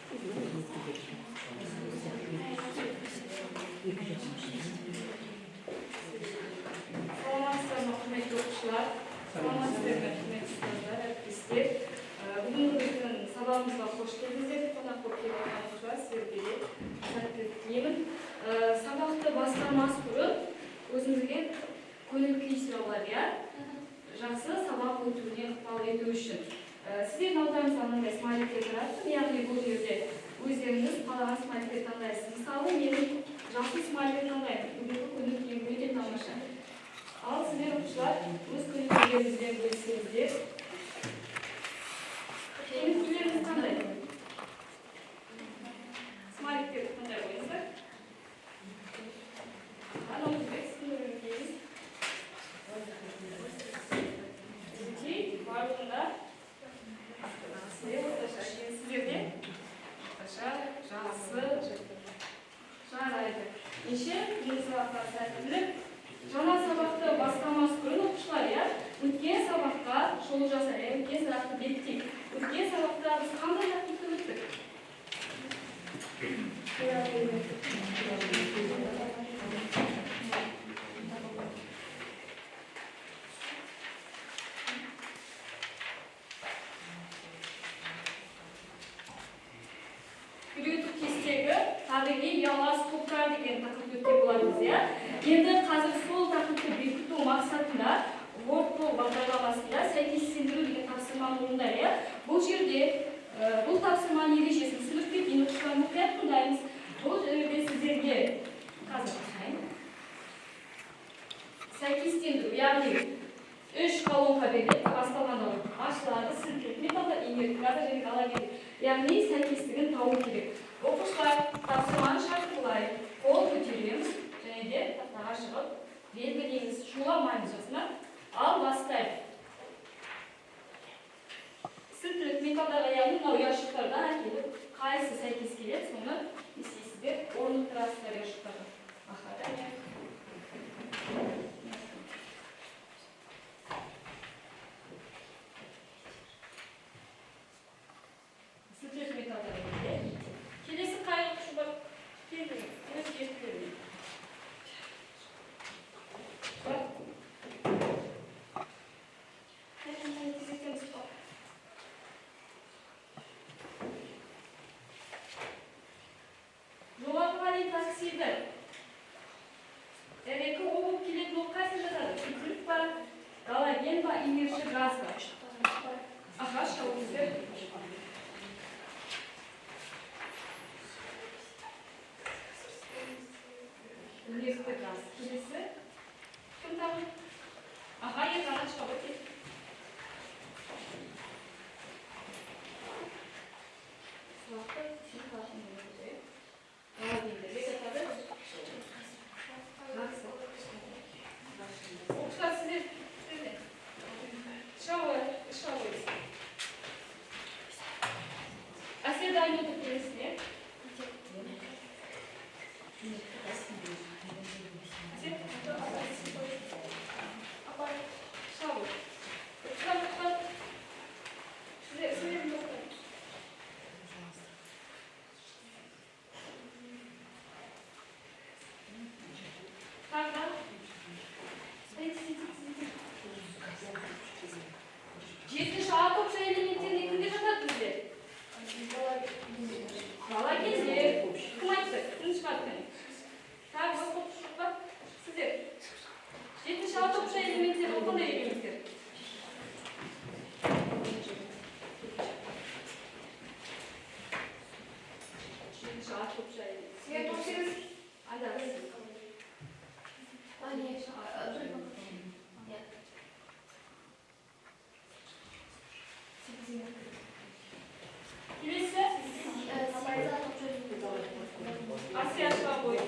Саламатсыздарбы, құрметті оқушылар. Саламатсыздарбы, құрметті ұстаздар, әріптестер. Бүгінгі біздің сабағымызға қош келдіңіздер. Қонақ болып келіп отырғаныңызға сіздерге де сәттілік тілеймін. Сабақты бастамас бұрын өзіңізге көңіл-күй сұраулар, иә? Жақсы сабақ өтуіне ықпал ету үшін. Сіздердің алдарыңызда мынандай смайликтер тұрады. Яғни бұл жерде өздеріңіз қалаған смайликтер таңдайсыз. Мысалы, менің жақсы смайлик таңдаймын. Бүгінгі көңіл-күйім өте тамаша. Ал сіздер оқушылар өз көңіл-күйлеріңізбен бөлісіңіздер. Көңіл-күйлеріңіз қандай? Смайликтерді қандай қойыңыздар? Анау бек сіздің көңіл-күйіңіз. Барлығында сіздерде орташа, жақсы, жарайды. Неше бүгінгі сабаққа сәттілік. Жаңа сабақты бастамас бұрын оқушылар, иә? Өткен сабаққа шолу жасайық, өткен сабақты беттейік. Өткен сабақта біз қандай тақырыпты өттік? Үйрету кестегі табиғи ұялас топтар деген тақырыпты өткен болатынбыз, иә? Енді қазір сол тақырыпты бекіту мақсатында WordPro бағдарламасында сәйкестендіру деген тапсырманы орындайық, иә? Бұл жерде бұл тапсырманың ережесін түсіндіріп кейін оқушылар мұқият тыңдаймыз. Бұл жерде сіздерге қазір ашайын. Сәйкестендіру, яғни 3 колонка беріледі, басталғанда ашылады, сілтілік металдар, инерттік газдар және галоген. Яғни сәйкестігін табу керек. Оқушылар тапсырманы шарты былай. Қол көтереміз және де тақтаға шығып белгілейміз. Шуламаймыз осыны. Ал бастайық. Сілтілік металдарға, яғни мынау ұяшықтарда әкеліп, қайсы сәйкес келеді, соны естейсіздер, орнықтырасыздар ұяшықтарды. Сілтілік металдарға келеді. Келесі қайғы құшылып келді. Өз ертілеріне. Жоғарғыға дейін тасқысейді. Екі оғып келетін оқ қайсы жатады? Сілтілік бар, галоген ба, инертші газ ба? Аха, шауыздар. Инертші газ. Келесі? Кім тағы? Аха, ертаңа шығабы кет. Сылақты сен қалашын өте. Галогенді бек атады. Жақсы. Оқушылар сіздер шығабойыз. Әсер дайын өтіп келесіне. Жетінші А топша элементтеріне кімде жатады бізде? Галогендер. Кім айтты? Кім шығады? Так, осы оқушылық па? Сіздер. Жетінші А топша элементтер, ол қандай элементтер? Жетінші А топша элементтер. Сіздер топшыңыз? Айдағыз. Келесі? Асияшқа бой.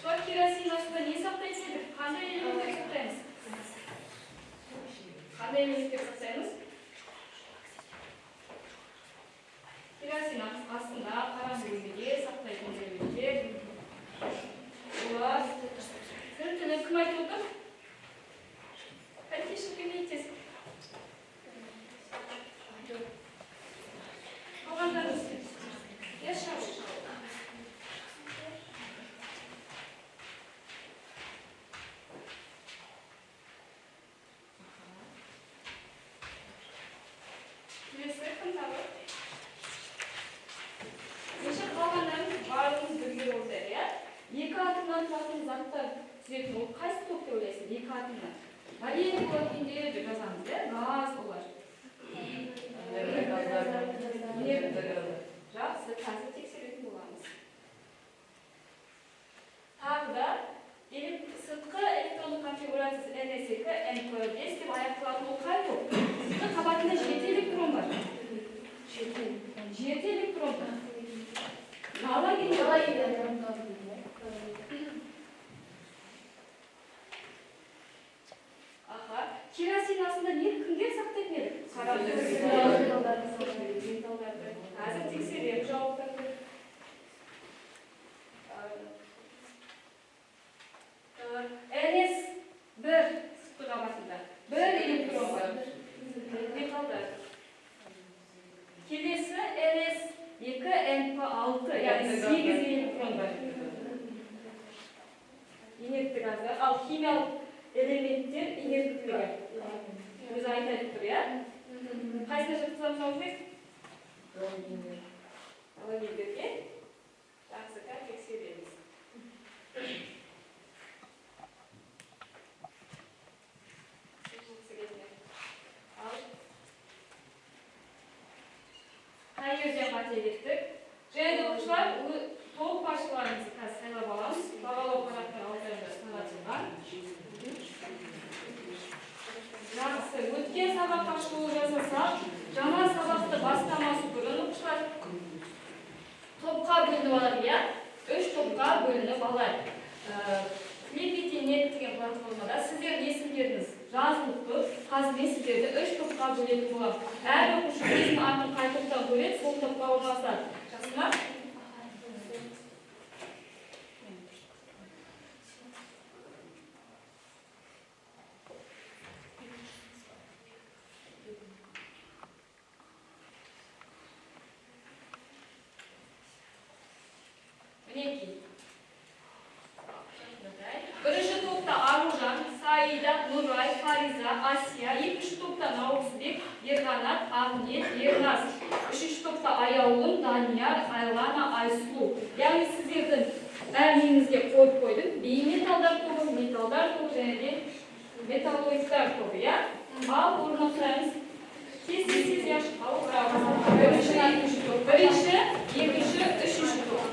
Шуар керосин астында не сақтайтын едік? Қандай элементтер сақтаймыз? Қандай элементтер сақтаймыз? керосин астында қараңғы бөлмеде сақтайтын жерлерде олар сіртіні кім айтып отыр? Қайтешін кемейтесіз? Қалғандарыңыз яшау. Келесі кім тағы? Неше қалғандарын барлығымыз бірге болдық, иә? Екі атымнан тұратын заттар түзетін ол қайсы топ деп ойлайсыз? Екі атымнан. Мария болатын деп жазамыз, иә? Газ олар. Жақсы, қазір тексеретін боламыз. Тағы да сыртқы электрондық конфигурациясы NS2, NP5 деп аяқталатын ол қай топ? Сыртқы қабатында 7 электрон бар. 7 электрон бар. Қалай аха, керосин астында не кімге сақтайтын едік? Металдарды. Қазір тексереміз жауаптарды. NS1 сыртқы қабатында 1 электрон бар. Металдар. Келесі NS2, NP6, яғни 8 электрон бар. Инертті газдар. Ал химиялық элементтер инерттілігі. Өзі айтып тұр, иә? Қайсына жатқызамыз ауызбек? Аллогендерге. Жақсыға тексереміз. Қай жерден қателіктік? Және де оқушылар, топ басшыларымызды қазір сайлап аламыз. Бағалау парақтар ауыздарында таратылған. Жақсы, өткен сабаққа шолу жасасақ, жаңа сабақты бастамасы бұрын оқушылар топқа бөлініп алады, иә? 3 топқа бөлініп алады. Флиппити.нет деген платформада сіздердің есімдеріңіз жазылып тұр. Қазір мен сіздерді 3 топқа бөлетін боламын. Әр оқушы өзінің атын қай топтан бөледі, сол топқа орналасады. Жақсы ма? Бірінші топта Аружан, Саида, Нурай, Фариза, Асия. Екінші топта Наурызбек, Ерғанат, Ахмет, Ерназ. Үшінші топта Аяулым, Данияр, Айлана, Айсұлу. Яғни сіздердің әрмеңізге қойып қойдым. Бейметалдар тобы, металдар тобы және де металлоидтар тобы, иә? Ал орнатыраңыз. Тез-тез яшып алып қарағыз. Бірінші, екінші, үшінші топ.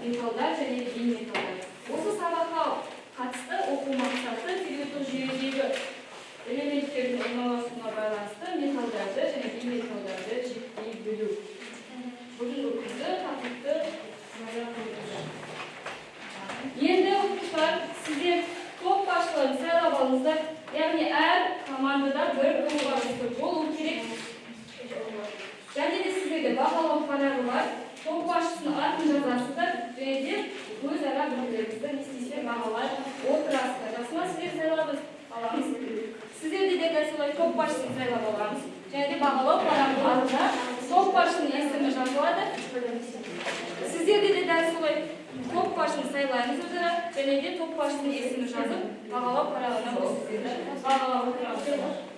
Металдар және бейметалдар. Осы сабаққа қатысты оқу мақсаты периодтық жүйедегі элементтердің орналасуына байланысты металдарды және бейметалдарды жіктей білу. Бүгінгі күнді тақырыпты назар қойыңыздар. Енді оқушылар, сіздер топ басшыларын сайлап алыңыздар. Яғни әр командада бір топ басшысы болу керек. Және де сіздерде бағалау парағы бар. Топ басшысының атын жазасыздар, және де өзара бір-біріңізді не істейсіздер бағалай отырасыздар. Жасыма сіздер сайлап аламыз. Сіздерде де дәл солай топ басшысын сайлап аламыз. Және де бағалау парағының артында топ басшының есімі жазылады. Сіздерде де дәл солай топ басшыны сайлаймыз өзара, және де топ басшының есімі жазып бағалау парағына сіздерді бағалап отырамыз.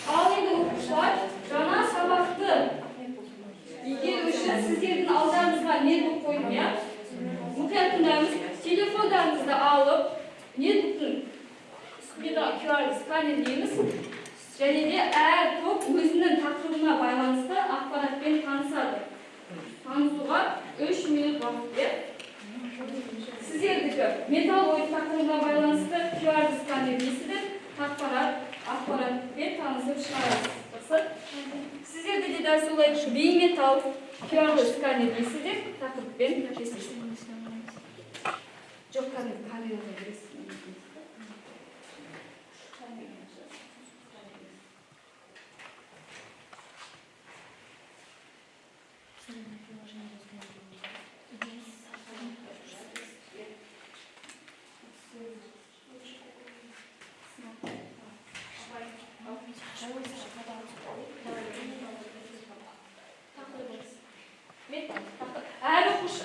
Ал енді оқушылар, жаңа сабақты игеру үшін сіздердің алдарыңызға ноутбук қойдым, иә? Мұқият тыңдаңыз. Телефондарыңызды алып, ноутбуктың үстінде QR сканерлейміз. Және де әр топ өзінің тақырыбына байланысты ақпаратпен танысады. Танысуға 3 минут уақыт бер. Сіздердікі металлоид тақырыбына байланысты QR сканерлейсіздер, ақпаратпен танысып шығарасыз. Сіздерді де дәл солай бейметалл QR сканерлейсіздер, тақырыппен кесесіздер. Жоқ, камераға бересіз.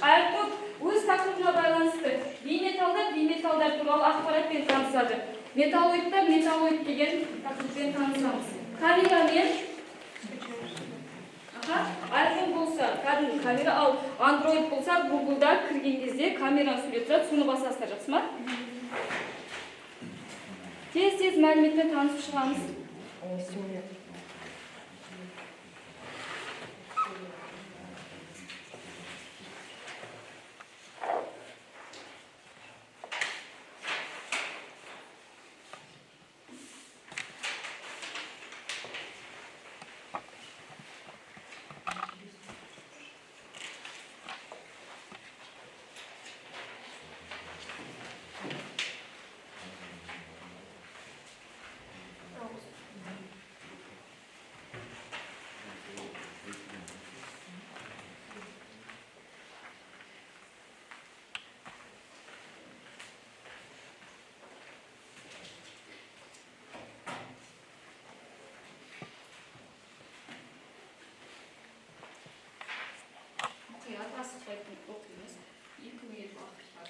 Әр топ өз тақырыбына байланысты бейметалдар туралы ақпаратпен танысады. Металлоидтар деген тақырыппен танысамыз. Камерамен iPhone болса, кәдімгі камера, ал Android болса, Google-да кірген кезде камераны сурет тұрады, соны басасыздар, жақсы ма? Тез мәліметпен танысып шығамыз. Asıltaydım, okuyunuz. Yıkılmayı vakıflar.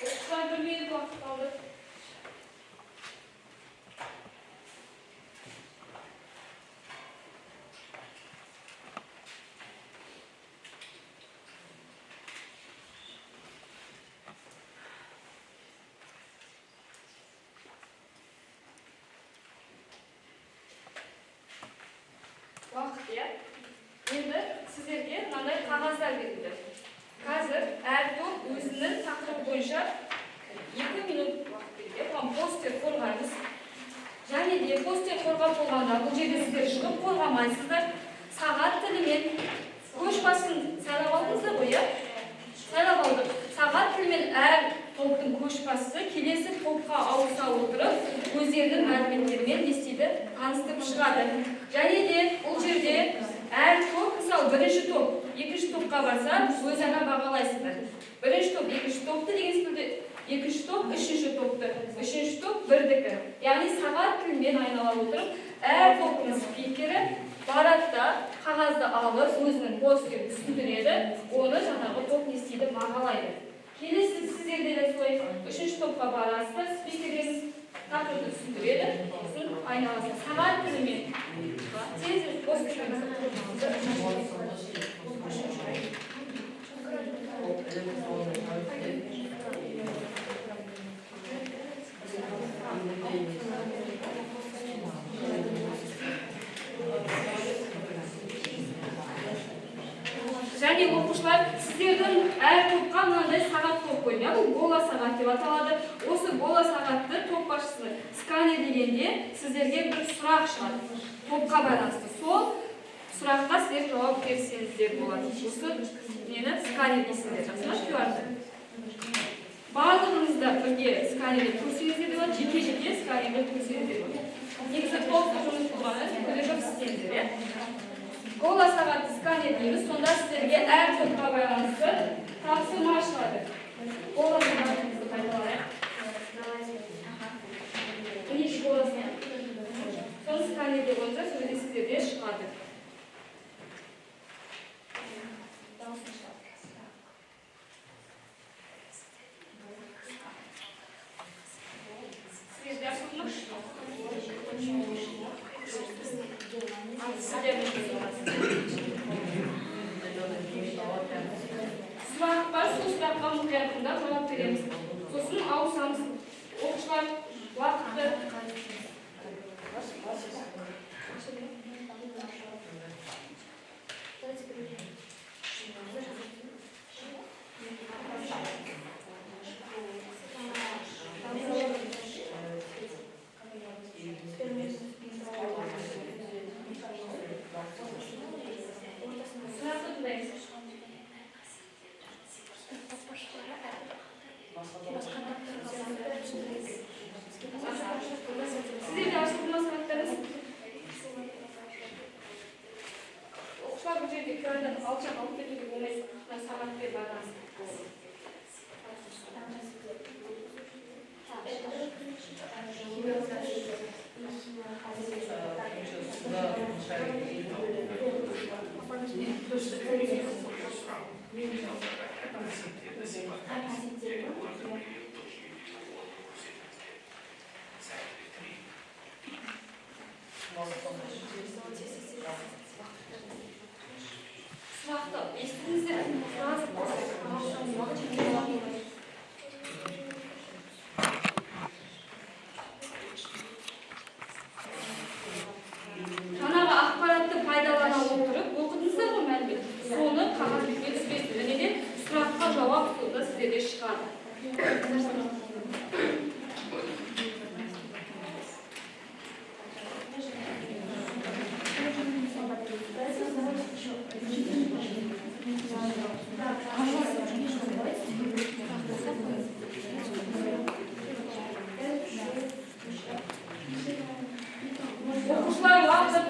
Okuşlar bölmeye de vakit kaldı. Vakit ya. Şimdi sizlerge mындай қағаздар берілді. Қазір әр топ өзінің тақырыбы бойынша 2 минут уақыт берілген. Постер қорғаңыз. Және де постер қорғап болғанда бұл жерде сіздер шығып қорғамайсыздар. Сағат тілімен көшбассын сайлап алдыңыздар ғой, иә? Сайлап алдық. Сағат тілімен әр топтың көшбасысы келесі топқа ауыса отырып, өздерінің мәліметтерімен не істейді? Таныстырып шығады. Және де бұл жерде әр топ, мысалы, бірінші топ, екінші топқа барса, өзара бағалайсыздар. Бірінші топ, екінші топты деген сөзді, екінші топ, үшінші топ, бірдікі. Яғни сағат тілмен айнала отырып, әр топтың спикері баратта қағазды алып, өзінің постерін түсіндіреді, оны жаңағы топ не істейді? Бағалайды. Келесі сіздерде де солай, үшінші топқа барасыздар, спикеріңіз тақырыпты түсіндіреді, сосын айналасында сағат тілімен тез постеріңізді Яғни оқушылар, сіздердің әр топқа мынандай сағат қойып қойдым. Бұл бола сағат деп аталады. Осы бола сағатты топ басшысы сканер дегенде сіздерге бір сұрақ шығады. Топқа байланысты. Сол сұраққа сіздер жауап берсеңіздер болады. Осы нені сканер дейсіздер. Жақсылап QR-ды. Барлығыңызда бірге сканерді көрсеңіздер де болады, жеке-жеке сканерді көрсеңіздер болады. Негізі толық жұмыс болғаны бірігіп істеңіздер. Бола сағат сканер дейміз, сонда сіздерге әр топқа байланысты тапсырма шығады. Бола сағатымызды қайталайық. Бірінші боласын. Соны сканерде бойынша сөйлесіздерде шығады. Сұрақ бар, сол сұраққа мұқиятында жауап береміз. Сосын ауысамыз. Оқушылар уақытты Sizlerle araştırma sanatlarınız okuşlar bu cüzde körden alçak alıp getirdik olmayı sanat ve balans. Sınaxda eshitdingizlar? Жаңағы ақпаратты пайдалана отырып оқыдыңыздар ғой мәлімет. Соны қағазбекке түзбейсіз. Және де сұраққа жауап сонда сіздерде шығады. Оқушылар уақыт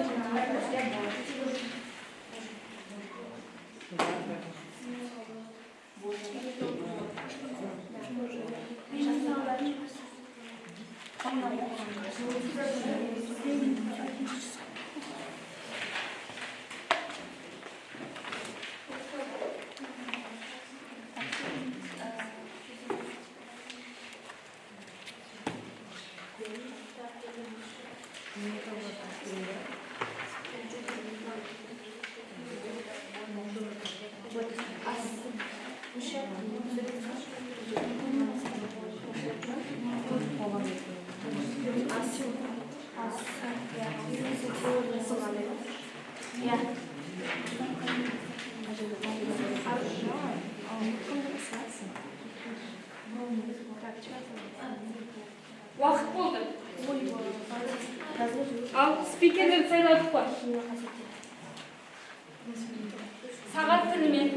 Уақыт болды. Ал спикерлерді сайладық қой. Сағат тілімен.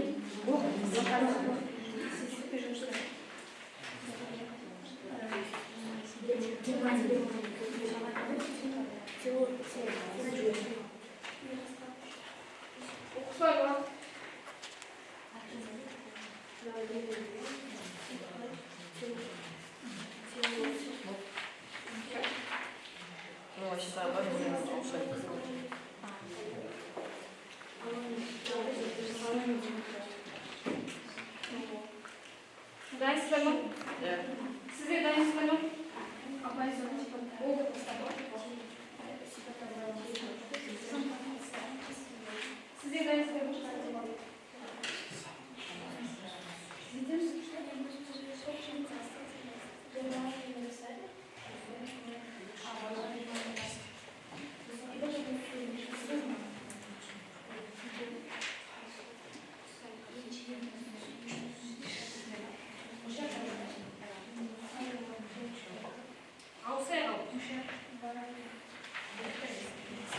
Оқушылар уақыт. Дайынсыздар ма? Сіздер дайынсыздар ма? Сіздер дайынсыздар ма?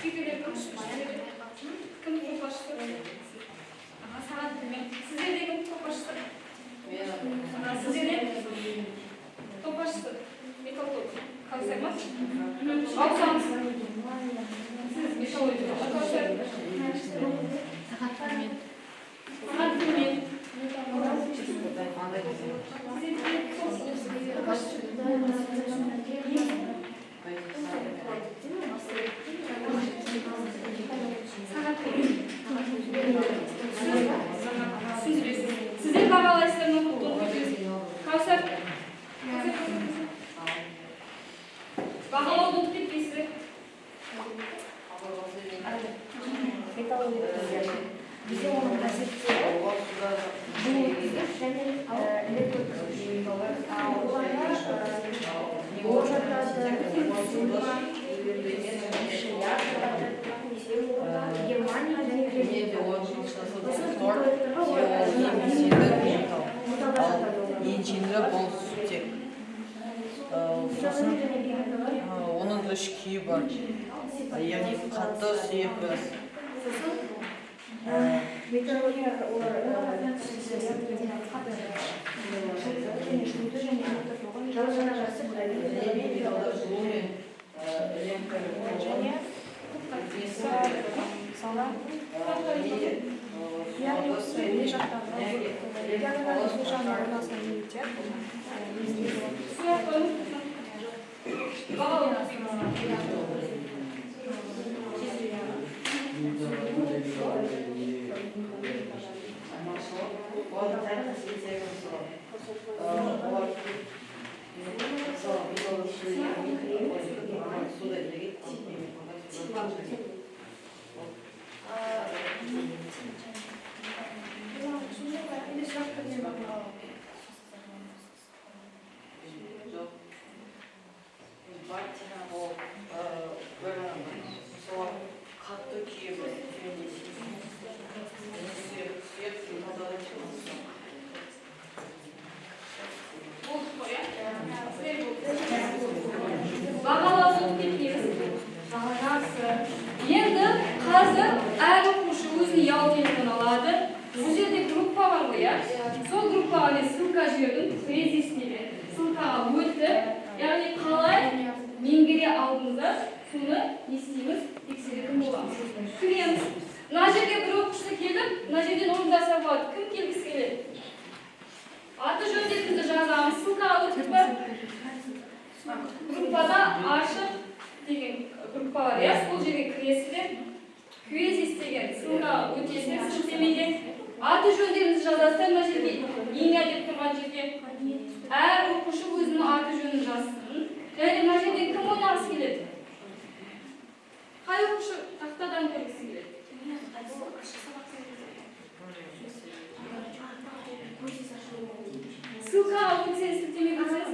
Şükürler olsun. Kim topaştı? Sanat bilmem. Size de kim topaştı? Size de topaştı. Bir topu. Kalsemaz. Alsanız. Siz bir şey oluyor. Arkadaşlar. Sanat bilmem. Sizin bağlayışlarına mutlu Kavser. Bağlı olduk tepkisi. Bize onun kaseti bu еншенді бұл сүтек. Сосын оның да шкиі бар. Яғни қатты сүйек біраз. Енді қазір әр оқушы өзіне ұялы телефон алады. Бұл жерде группа бар ғой, иә? Сол группаға мен ссылка жібердім, тезисіне ссылкаға өтті. Яғни қалай меңгере алдыңыздар, соны не істейміз, тексеретін боламыз. Кіреміз. Мына жерге бір оқушы келіп, мына жерден орындаса болады. Кім келгісі келеді? Аты жөндеріңізді жазамыз, ссылкаға өтіп бар. Группада ашық деген группа бар, иә? Сол жерге кіресіздер. Квезис деген ссылка өтесіздер сілтемеге. Аты жөндеріңізді жазасыздар, мына жерге ең деп тұрған жерге. Әр оқушы өзінің аты жөнін жазсын. Және мына жерден кім ойнағысы келеді? Қай оқушы тақтадан көргісі келеді? Ссылкаға өтсеңіз сілтеме көрсеңіз.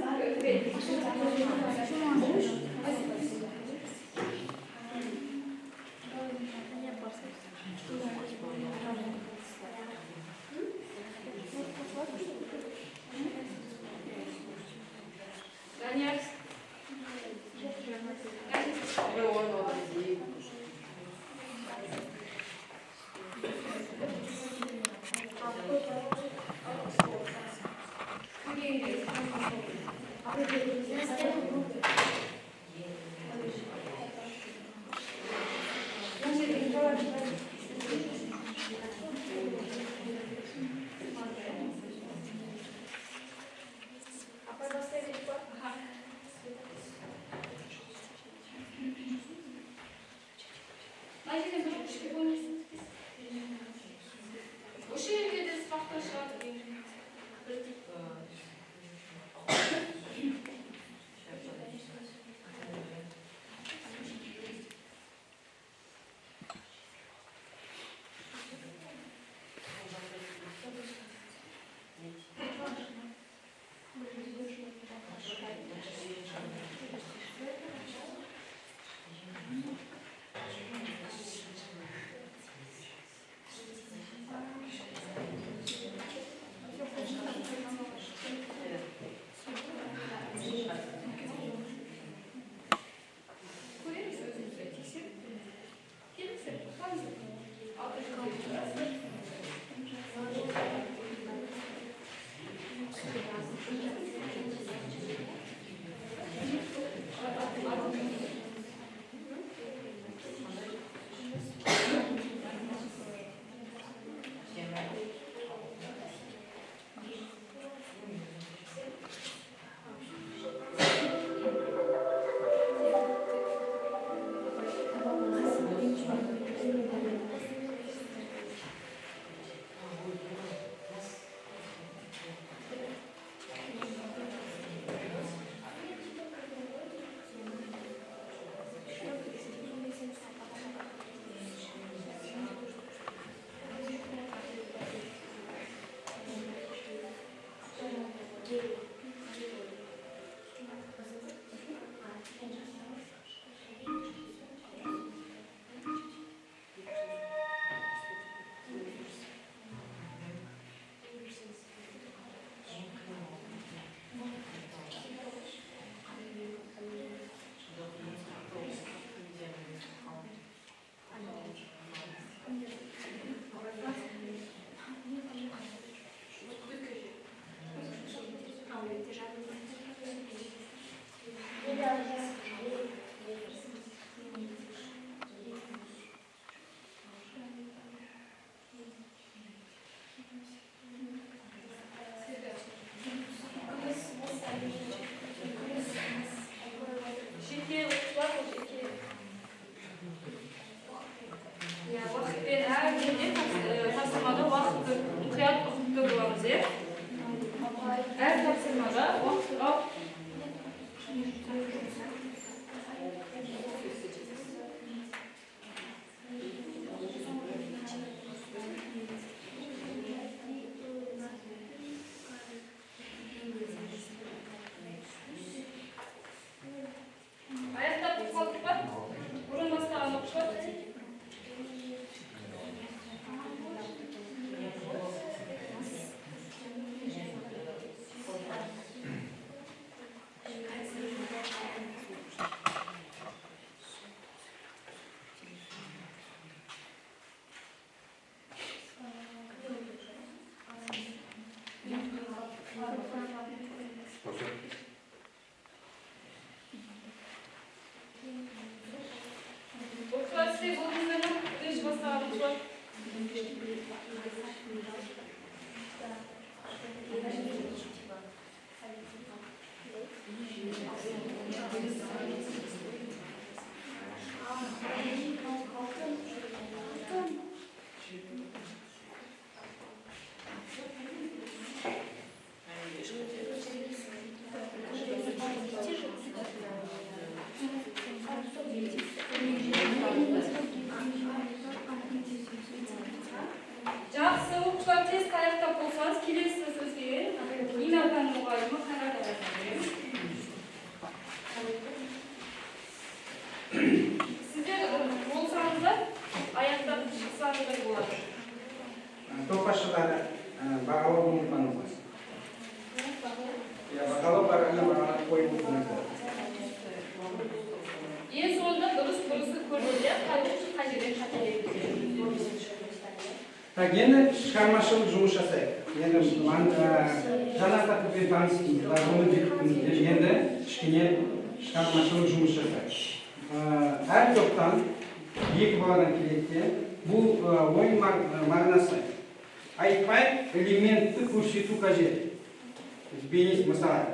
Жақсы оқушылар тез аяқтап болсаңыз, келесі сөзге Инардан мұғалімі қайрат беремін. Сіздер болсаңыздар, аяқтап шықсаңыздар болады. Топашылары бағалау ұмытпаңыздар. Бағалау барғанда бағалап қойып отырыңыздар. Ең соңында дұрыс-бұрысы көрді, қай жерден қателесті. Так, енді шығармашылық жұмыс жасайық. Енді жаңа тақырыппен таныстыңыздар, оны бекіттіңіздер. Енді кішкене шығармашылық жұмыс жасайық. Әр топтан екі баладан келеді. Бұл ойын мағынасы. Айтпай элементті көрсету қажет. Бейнес, мысалы,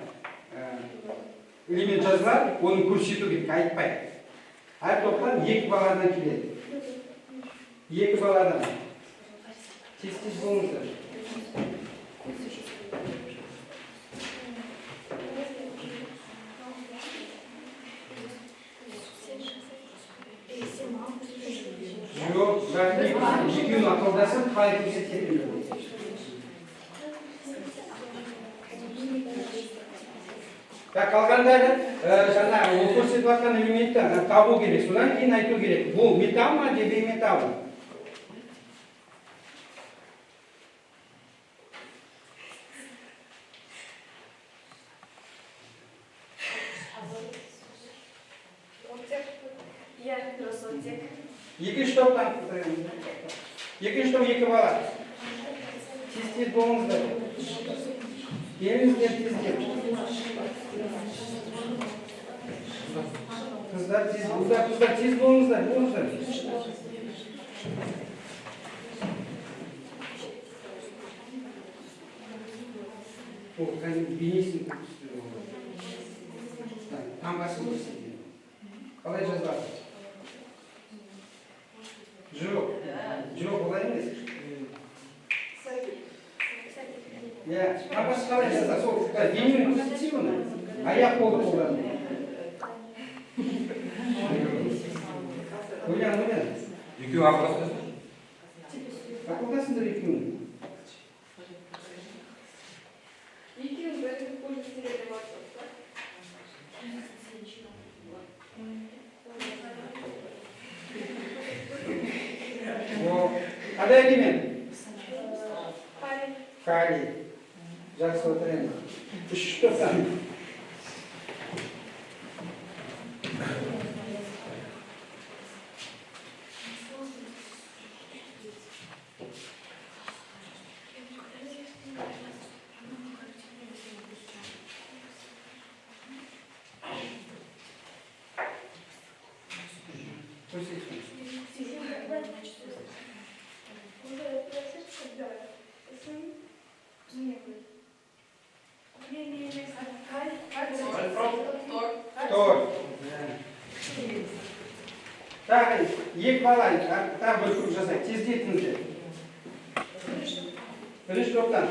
элемент жазылады, оны көрсету керек, айтпай. Әр топтан екі баладан келеді. Екі баладан. Тез-тез болыңыздар. Жоқ, екеуін ақылдасып, қалай көрсететін. Қалғандары жаңа көрсетіп жатқан элементті табу керек, содан кейін айту керек. Бұл металл ма, деп бейметалл ма? Екінші топтан екінші топ екі бала. Тез-тез болыңыздар. Келіңіздер тездеп. Қыздар тез болыңыздар. Ол бейнесін таңғасын көрсеткен. Қалай жазбады? Жоқ, олай емес. Таңғасы қалай жазады? Сол денемен көрсетсе оны. Аяқ қолды қолданды. Ойлан. Екеуі ақылдасыңдар? Ақылдасыңдар екеуін. Екеуін бірігіп көрсетіңдер деп айтып. Қандай элемент? Калий. Жақсы отырайын. Үш топтан. Так, екі бала, тағы бір көп жасайық, тездетіңіздер. Бірінші топтан.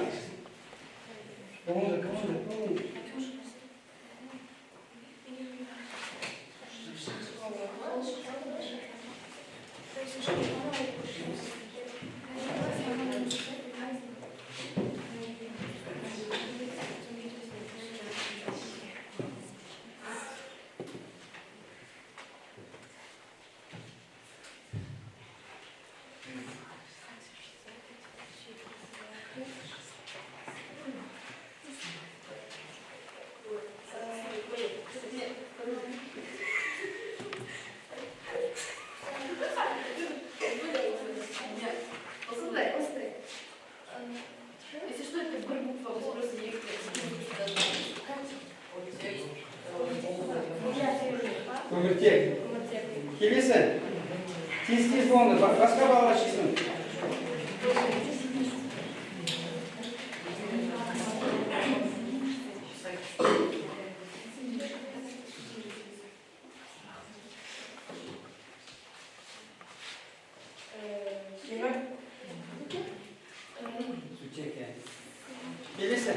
Көміртек. Келесі. Тез-тез болыңдар. Басқа балалар шықсын. Келесі.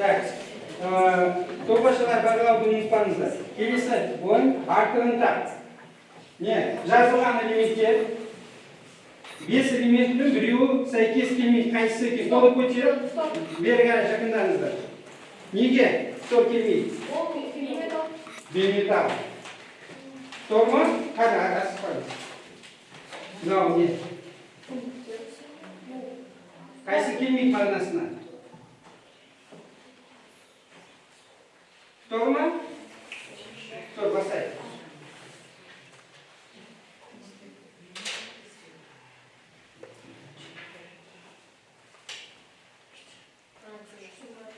Так, тобашылар бағалауды ұмытпаңыздар. Келесі ойын артығында. Не, жазылған элементтер 5 элементтің біреуі сәйкес келмейді. Қайсысы екен? Қолы көтеріп, бері қарай жақындаңыздар. Неге? Сол келмейді. Бейметалл. Тұр ма? Қара, асып қойыңыз. Мынау не? Қайсы келмейді мағынасына? Тұр ма? Тұр, басайық.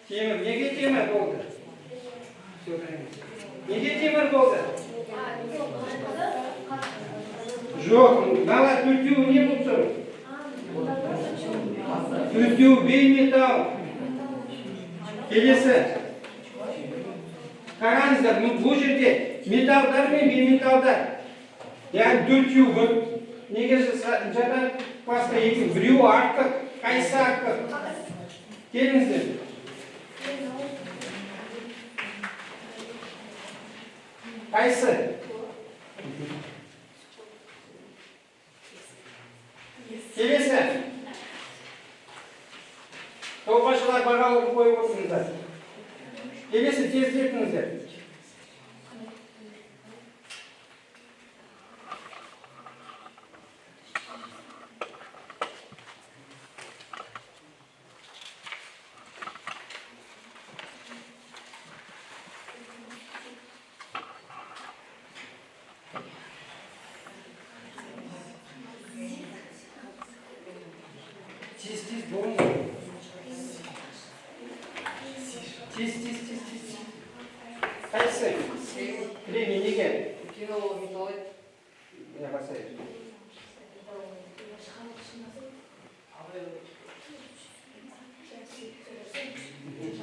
Темір, неге темір болды? Неге темір болды? Жоқ, мынала төртеуі не болып тұр? Төртеуі бейметалл. Келесі. Қараңыздар, бұл жерде металдар мен бейметалдар. Яғни төртеуі бір. Неге жатар басқа екен? Біреуі артық, қайсы артық? Келіңіздер. Қайсы? Келесі. Тобашылар бағалауды қойып отырыңыздар. Келесі тез етіңіздер. Тез болыңыздар. Тез. Қайсы? Кремний неге? Я басайын.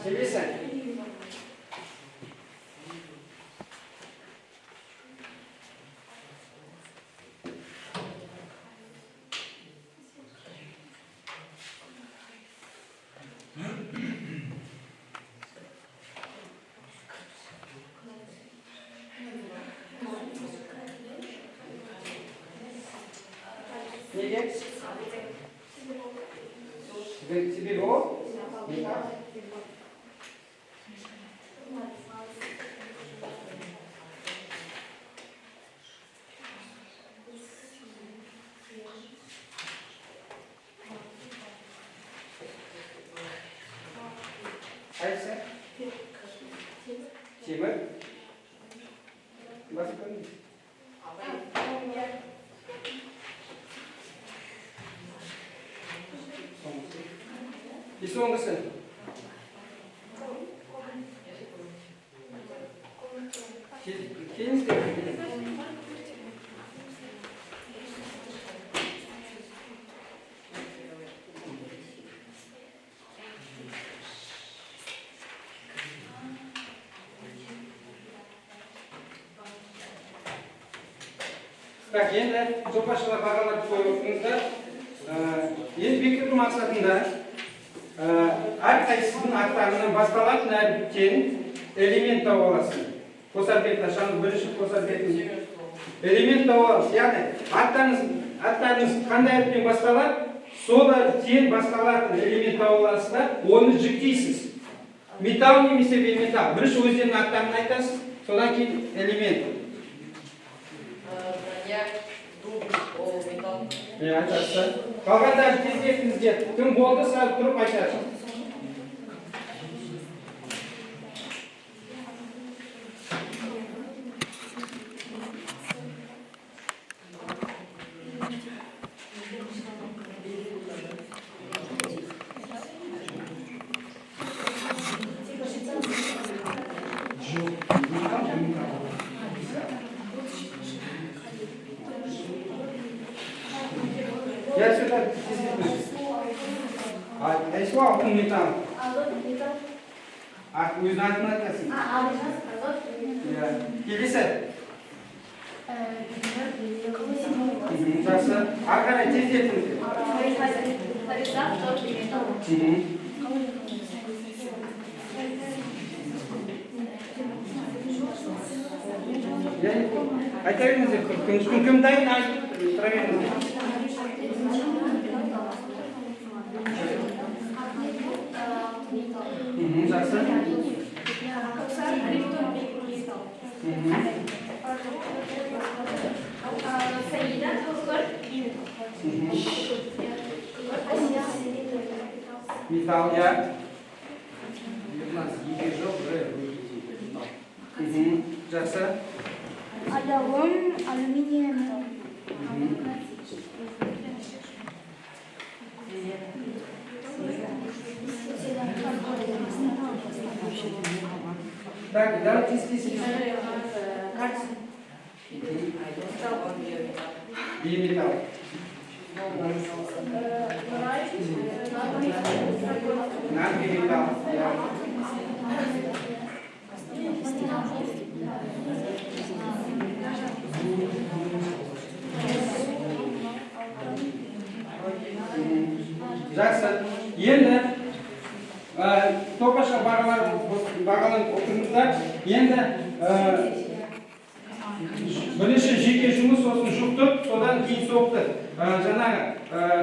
Келесі. Неге? Тебе о? Қайсы? Темір? Басқа не? И соңғысы. Келіңіздер. Так, енді жобашылар бағаларды қойып отырыңыздар. Енді бекіту мақсатында әрқайсысының аттарынан басталатын әріптен элемент тауып аласың. Қосар бетін ашамыз, бірінші қосар бетін элемент тауып аласыз. Яғни аттарыңыз қандай әріптен басталады, сол әріптен басталатын элемент тауып аласыздар, оны жіктейсіз. Металл немесе бейметалл. Бірінші өздерінің аттарын айтасыз, содан кейін элемент. Айтасыз. Қалғандары тез етіңіздер. Кім болды, сразу тұрып айтасыз. Я сюда действительно. А если вам не там? А вы знаете на это? Келесі. Жақсы. Ақара тез етіңіздер. Айта беріңіздер. Кім дайын айтып тұра беріңіздер. Жақсы. Металл, я. Жақсы. Аяғым алюминия. Так, давайте здесь. Биометалл. Надбиометалл. Жақсы. Енді топаша бағаланып отырмыздар. Енді бірінші жеке жұмыс сосын жұқтық, содан кейін соқтық. Жаңағы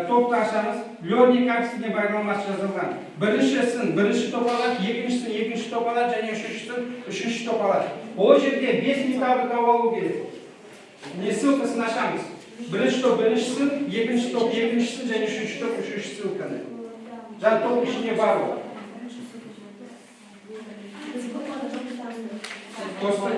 топты ашамыз. Лёрник капсуліне бағаламасы жазылған. Біріншісін бірінші топ алады, екіншісін екінші топ алады, және үшінші топ алады. Ол жерде 5 металды тауып алу керек. Не ссылкасын ашамыз. Бірінші топ біріншісін, екінші топ екіншісін, және үшінші топ үшінші ссылканы. Жаңа топ ішіне бар ол. Косты.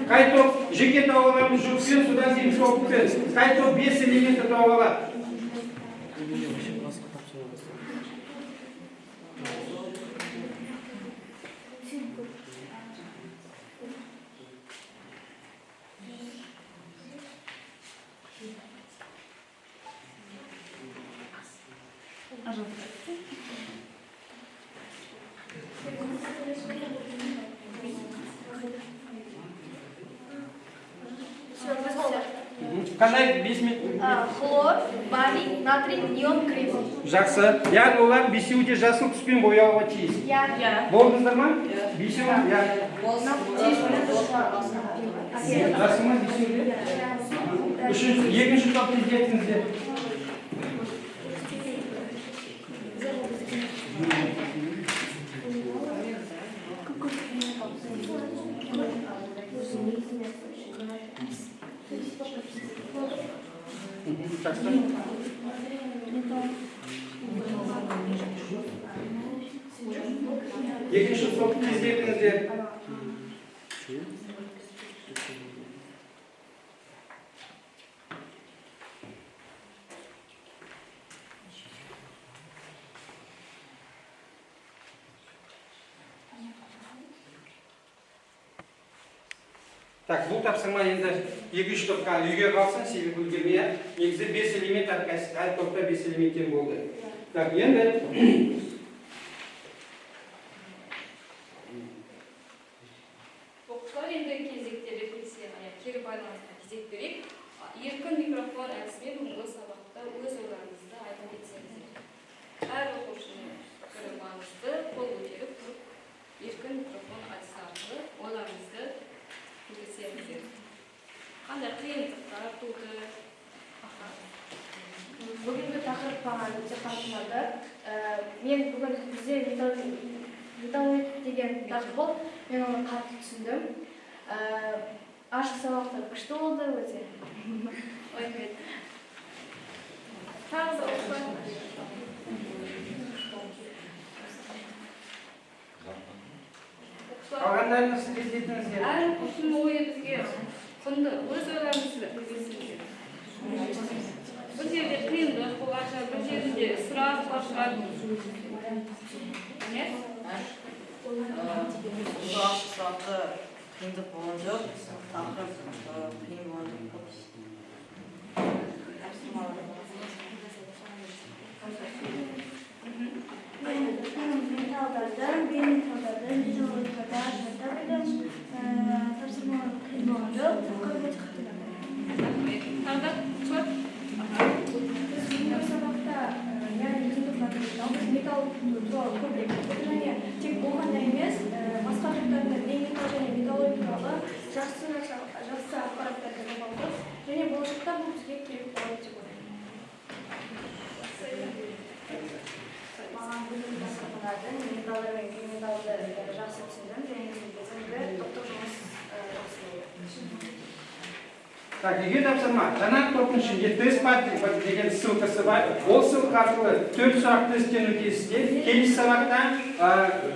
Қай топ жеке тауып аламыз жүкпен, содан кейін шоқпен. Қай топ 5 элементі тауып алады. Қандай 5 метр? Хлор, барий, натрий, неон, кремний. Жақсы. Яғни олар бесеуі де жасыл түспен бояуға тиіс. Болдыңыздар ма? Бесеуі? Жасыл ма бесеуі де? Екінші топ тездетіңіздер. Екінші топ тездетіңіздер. Так, бұл тапсырма енді екінші топқа үйге қалсын, себебі үлгермей. Негізі 5 элемент әр топта 5 элементтен болды. Так, енді өте қатты ұнады. Мен бүгін бізде металлург деген тақырып болды. Мен оны қатты түсіндім. Ашық сабақтар күшті болды өте. Рахмет. Тағы да оқушылар. Қалғандарыңыз сіз іздедіңіздер. Әр ұлттың ойы бізге құнды, өз ойларыңызды білдірсеңіздер. Бұл жерде қиындық болғанша, бұл жерде сұрақ бар шығар. Не? Сұрақты қиындық болған жоқ. Тақырып қиын болған жоқ. Металдардан, бейметалдардан, металлургиядан, металлургиядан тапсырмалар қиын болған жоқ. Тақырып өте қатты ұнады. Тағы да ұлтшылар. Biz sabahta yani biz metal туралы көбірек және тек болғанда емес, басқа жақтарда бейметал және металлургия туралы жақсы ақпараттарды табылды және болашақта бұл бізге керек болады деп ойлаймын. Маған бүгін тақырып ұнады. Металдар мен бейметалды жақсы түсіндім және кезінде топтық жұмыс жақсы болды. Так, үйге тапсырма. Жаңағы топтың ішінде тест патрик деген ссылкасы бар. Ол ссылка арқылы 4 сұрақ тесттен өтесіздер. Келесі сабақта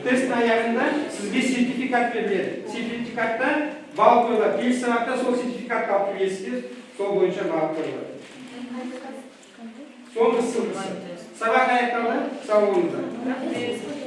тест аяғында сізге сертификат беріледі. Сертификатта балл қойылады. Келесі сабақта сол сертификатты алып келесіздер. Сол бойынша балл қойылады. Соңғы ссылкасы. Сабақ аяқталды. Сау болыңыздар. Рахмет.